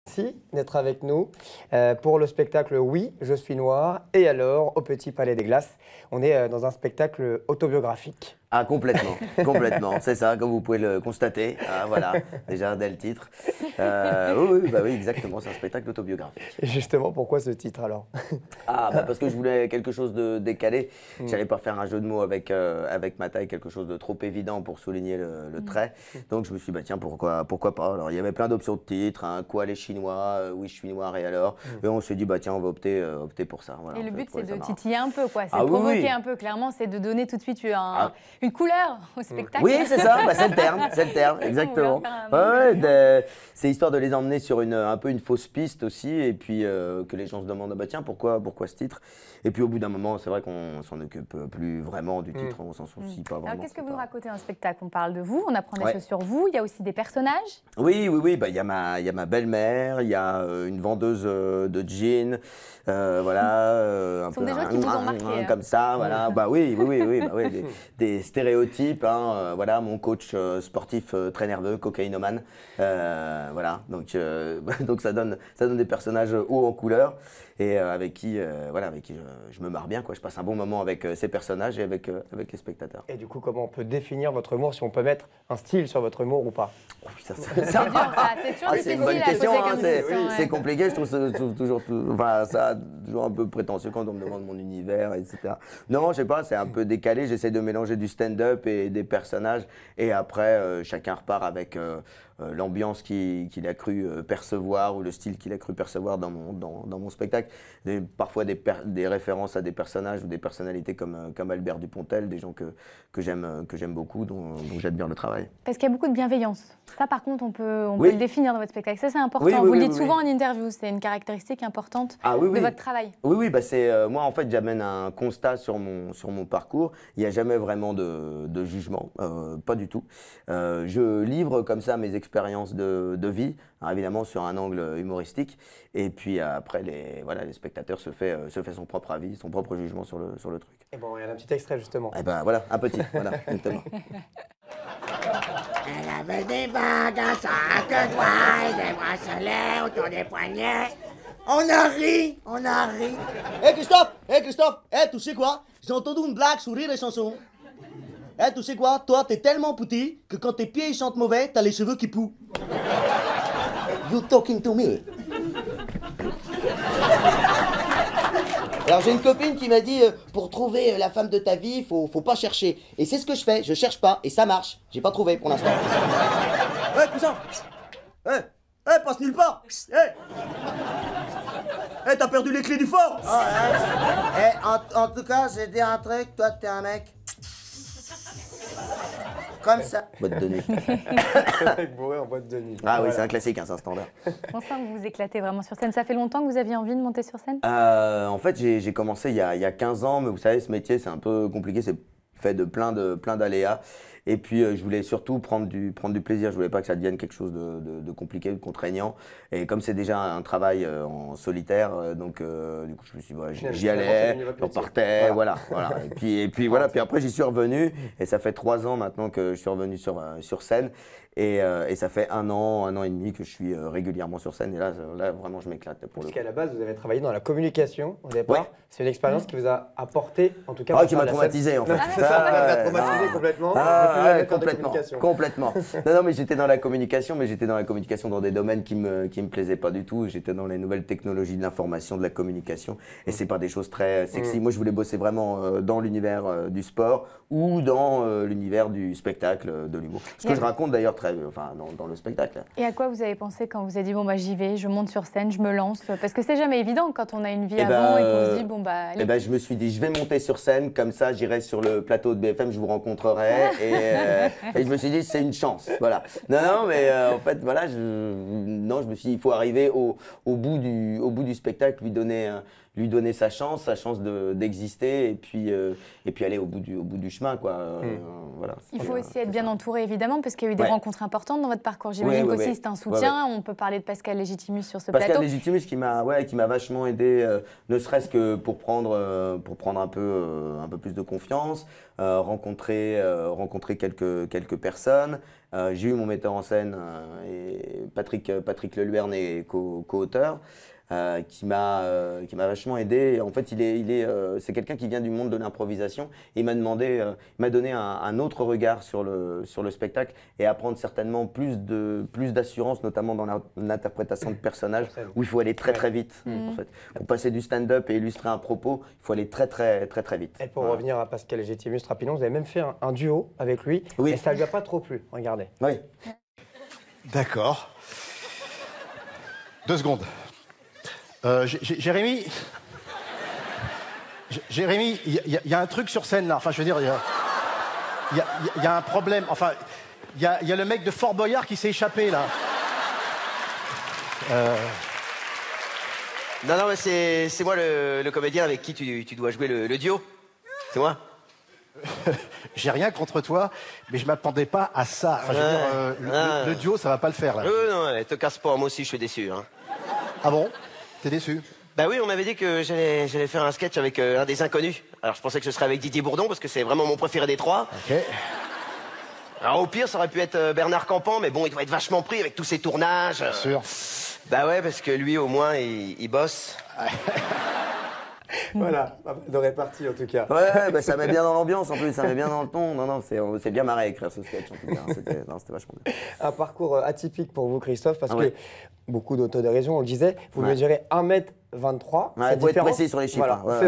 Merci d'être avec nous pour le spectacle Oui, je suis noir. Et alors, au Petit Palais des Glaces, on est dans un spectacle autobiographique. Ah, complètement, complètement, c'est ça, comme vous pouvez le constater. Ah, voilà, déjà dès le titre. Oui, exactement, c'est un spectacle autobiographique. Et justement, pourquoi ce titre alors? Ah, parce que je voulais quelque chose de décalé. J'allais pas faire un jeu de mots avec ma taille, quelque chose de trop évident pour souligner le trait. Donc je me suis dit, bah, tiens, pourquoi pas. Alors il y avait plein d'options de titres, hein, quoi les Chinois, oui je suis noir et alors. Et on s'est dit, bah tiens, on va opter pour ça. Voilà, et le but, c'est de marrant. titiller un peu, quoi. C'est Ah, de provoquer oui. un peu, clairement, c'est de donner tout de suite une couleur au spectacle. Oui, c'est ça, bah, c'est le terme, exactement. C'est histoire de les emmener sur un peu une fausse piste aussi, et puis que les gens se demandent, bah, tiens, pourquoi ce titre? Et puis au bout d'un moment, c'est vrai qu'on s'en occupe plus vraiment du titre, on s'en soucie pas vraiment. Alors qu'est-ce que vous racontez dans un spectacle? On parle de vous, on apprend des choses sur vous, il y a aussi des personnages? Oui, bah, il y a ma belle-mère, il y a une vendeuse de jeans, voilà. Ce sont des gens qui vous ont marqué. Comme ça, voilà. Bah oui, des stéréotypes, hein, voilà, mon coach sportif très nerveux, cocaïnomane, voilà. Donc ça donne des personnages hauts en couleur et avec qui je me marre bien, quoi. Je passe un bon moment avec ces personnages et avec les spectateurs. Et du coup, comment on peut définir votre humour, si on peut mettre un style sur votre humour ou pas? Oh, c'est dur, ça. C'est toujours c'est une difficile bonne à question, poser hein, comme question. c'est compliqué, je trouve toujours, toujours un peu prétentieux quand on me demande mon univers, etc. Non, je sais pas, c'est un peu décalé, j'essaie de mélanger du stand-up et des personnages, et après, chacun repart avec l'ambiance qu'il a cru percevoir ou le style qu'il a cru percevoir dans mon spectacle. Parfois des références à des personnages ou des personnalités comme Albert Dupontel, des gens que j'aime beaucoup, dont j'admire le travail. Parce qu'il y a beaucoup de bienveillance. Ça, par contre, on peut Oui. le définir dans votre spectacle. Ça, c'est important. Oui, Vous le dites oui. souvent en interview. C'est une caractéristique importante de votre travail. Oui, bah moi, en fait, j'amène un constat sur mon parcours. Il n'y a jamais vraiment de jugement, pas du tout. Je livre comme ça mes expériences de vie, hein, évidemment sur un angle humoristique. Et puis après, les spectateurs se fait son propre avis, son propre jugement sur le truc. Et bon, il y a un petit extrait justement. Et ben voilà, un petit, voilà, exactement. Elle avait des bagues à 5 doigts et des bracelets autour des poignets. On a ri. Hé Christophe, tu sais quoi? J'ai entendu une blague sur Rire et Chanson. Tu sais quoi? Toi, t'es tellement petit que quand tes pieds ils chantent mauvais, t'as les cheveux qui poussent. You talking to me? Alors j'ai une copine qui m'a dit pour trouver la femme de ta vie, faut pas chercher. Et c'est ce que je fais, je cherche pas et ça marche. J'ai pas trouvé pour l'instant. Cousin. Passe nulle part. T'as perdu les clés du fort. En tout cas, j'ai dit un truc, toi t'es un mec. Comme ça. Boîte de nuit. Bourré en boîte de nuit. Ah oui, c'est un classique, hein, c'est un standard. On sent que vous vous éclatez vraiment sur scène. Ça fait longtemps que vous aviez envie de monter sur scène? En fait, j'ai commencé il y a 15 ans, mais vous savez, ce métier, c'est un peu compliqué, c'est fait de plein d'aléas. Et puis, je voulais surtout prendre du plaisir. Je voulais pas que ça devienne quelque chose de compliqué, de contraignant. Et comme c'est déjà un travail en solitaire, donc du coup, je me suis dit, j'y allais, j'en partais, voilà. Et puis voilà. Puis après, j'y suis revenu. Et ça fait 3 ans maintenant que je suis revenu sur scène. Et ça fait un an et demi que je suis régulièrement sur scène. Et là vraiment, je m'éclate pour le coup. Parce qu'à la base, vous avez travaillé dans la communication au départ. Ouais. C'est une expérience qui vous a apporté, en tout cas. Ah, qui m'a traumatisé en fait. C'est ça, qui m'a traumatisé complètement. Complètement. Non, mais j'étais dans la communication, dans des domaines qui me plaisaient pas du tout. J'étais dans les nouvelles technologies de l'information, de la communication. Et c'est pas des choses très sexy. Moi, je voulais bosser vraiment dans l'univers du sport ou dans l'univers du spectacle, de l'humour. Ce que je raconte d'ailleurs dans le spectacle. Et à quoi vous avez pensé quand vous avez dit bon bah j'y vais, je monte sur scène, je me lance? Parce que c'est jamais évident quand on a une vie avant et qu'on se dit bon bah allez. Je me suis dit je vais monter sur scène, comme ça j'irai sur le plateau de BFM, je vous rencontrerai et je me suis dit c'est une chance, voilà. Non mais en fait voilà, je me suis dit il faut arriver au bout du spectacle, lui donner lui donner sa chance d'exister et puis aller au bout du chemin, quoi. Voilà. Il faut aussi être bien entouré, évidemment, parce qu'il y a eu des rencontres importantes dans votre parcours. J'imagine qu'aussi c'est un soutien. On peut parler de Pascal Légitimus sur ce plateau. Pascal Légitimus qui m'a vachement aidé, ne serait-ce que pour prendre un peu plus de confiance, rencontrer quelques personnes. J'ai eu mon metteur en scène, et Patrick Leluerne, est co-auteur. Qui m'a vachement aidé. En fait, c'est quelqu'un qui vient du monde de l'improvisation. Il m'a donné un autre regard sur le spectacle et à prendre certainement plus d'assurance, notamment dans l'interprétation de personnages où il faut aller très très vite. En fait. Pour passer du stand-up et illustrer un propos, il faut aller très vite. Et pour revenir à Pascal Légitimus rapidement, vous avez même fait un duo avec lui, et ça lui a pas trop plu. Regardez. Oui. D'accord. 2 secondes. Jérémy, il y a un truc sur scène là. Enfin, je veux dire, il y a un problème. Enfin, il y a le mec de Fort Boyard qui s'est échappé là. Non, mais c'est moi le comédien avec qui tu dois jouer le duo. C'est moi. J'ai rien contre toi, mais je m'attendais pas à ça. Enfin, je veux dire, le duo, ça va pas le faire là. Non, te casse pas. Moi aussi, je suis déçu. Hein. Ah bon? T'es déçu? Bah oui, on m'avait dit que j'allais faire un sketch avec un des inconnus. Alors je pensais que ce serait avec Didier Bourdon parce que c'est vraiment mon préféré des 3. Ok. Alors au pire, ça aurait pu être Bernard Campan, mais bon, il doit être vachement pris avec tous ses tournages. Bien sûr. Bah ouais, parce que lui, au moins, il bosse. Voilà, de répartie en tout cas. Ouais, bah, ça met bien dans l'ambiance en plus, ça met bien dans le ton. Non, c'est bien marré à écrire ce sketch en tout cas. C'était vachement bien. Un parcours atypique pour vous, Christophe, parce que beaucoup d'autodérision, on le disait, vous mesurez 1m23. Il faut être précis sur les chiffres. Voilà,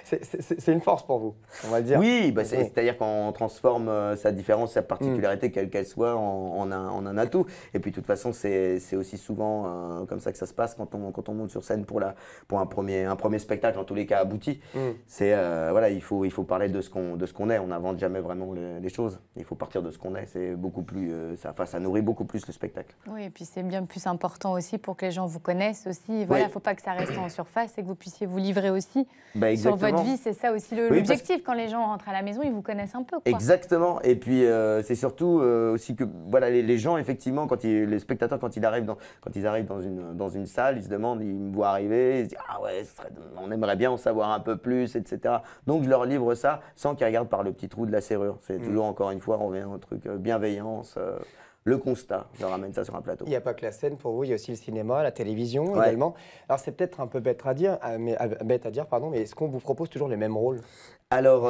c'est une force pour vous, on va le dire. Oui, bah c'est-à-dire qu'on transforme sa différence, sa particularité, quelle qu'elle soit, en un atout. Et puis de toute façon, c'est aussi souvent comme ça que ça se passe quand on monte sur scène pour un premier spectacle, en tous les cas abouti. C'est voilà, il faut parler de ce qu'on est. On n'invente jamais vraiment les choses. Il faut partir de ce qu'on est. C'est beaucoup plus, ça nourrit beaucoup plus le spectacle. Oui, et puis c'est bien plus important aussi pour que les gens vous connaissent aussi. Voilà, faut pas que ça reste en surface et que vous puissiez vous livrer aussi sur votre vie. C'est ça aussi l'objectif. Quand les gens rentrent à la maison, ils vous connaissent un peu. Quoi. Exactement. Et puis c'est surtout aussi que voilà, les gens effectivement, les spectateurs quand ils arrivent dans une salle, ils se demandent, ils me voient arriver, ils se disent ah ouais, on aimerait bien en savoir un peu plus, etc. Donc je leur livre ça sans qu'ils regardent par le petit trou de la serrure. C'est toujours encore une fois, on revient au truc bienveillance. Le constat, je ramène ça sur un plateau. Il n'y a pas que la scène pour vous, il y a aussi le cinéma, la télévision également. Alors c'est peut-être un peu bête à dire, mais est-ce qu'on vous propose toujours les mêmes rôles? Alors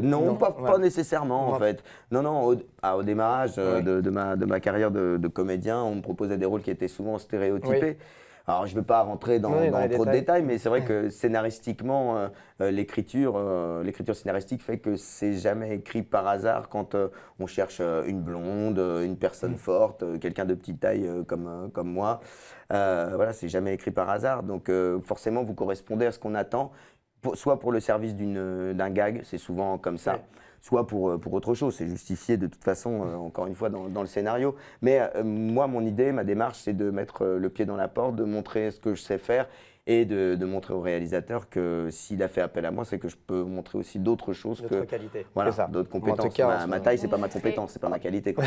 non, pas nécessairement en fait. Non, au démarrage de ma carrière de comédien, on me proposait des rôles qui étaient souvent stéréotypés. Alors, je ne veux pas rentrer dans trop de détails, mais c'est vrai que scénaristiquement, l'écriture scénaristique fait que c'est jamais écrit par hasard quand on cherche une blonde, une personne forte, quelqu'un de petite taille comme moi. Voilà, c'est jamais écrit par hasard. Donc, forcément, vous correspondez à ce qu'on attend, soit pour le service d'un gag, c'est souvent comme ça. Soit pour autre chose, c'est justifié de toute façon, encore une fois, dans le scénario. Mais moi, mon idée, ma démarche, c'est de mettre le pied dans la porte, de montrer ce que je sais faire et de montrer au réalisateur que s'il a fait appel à moi, c'est que je peux montrer aussi d'autres choses, d'autres qualités, voilà, d'autres compétences. En tout cas, ma taille, c'est pas ma compétence, c'est pas ma qualité. Quoi.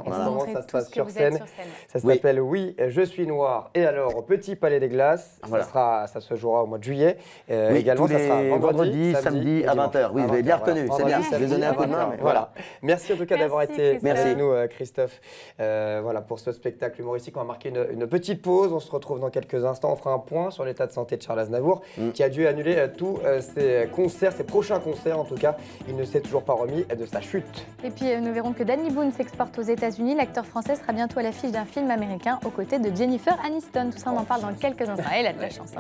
En ce moment, ça se passe sur scène. Ça s'appelle Oui, je suis noir. Et alors, au Petit Palais des Glaces, ça se jouera au mois de juillet. Également, ça sera vendredi, samedi à 20h. Oui, vous avez bien retenu, c'est bien. Je vais donner un coup de main. Voilà. Merci en tout cas d'avoir été avec nous, Christophe. Voilà, pour ce spectacle humoristique, on va marquer une petite pause. On se retrouve dans quelques instants. On fera un point sur l'état de santé de Charles Aznavour, qui a dû annuler tous ses concerts, ses prochains concerts en tout cas. Il ne s'est toujours pas remis de sa chute. Et puis nous verrons que Danny Boone s'exporte aux États-Unis. L'acteur français sera bientôt à l'affiche d'un film américain aux côtés de Jennifer Aniston. Tout ça, on en parle dans quelques instants. Elle a de la chance.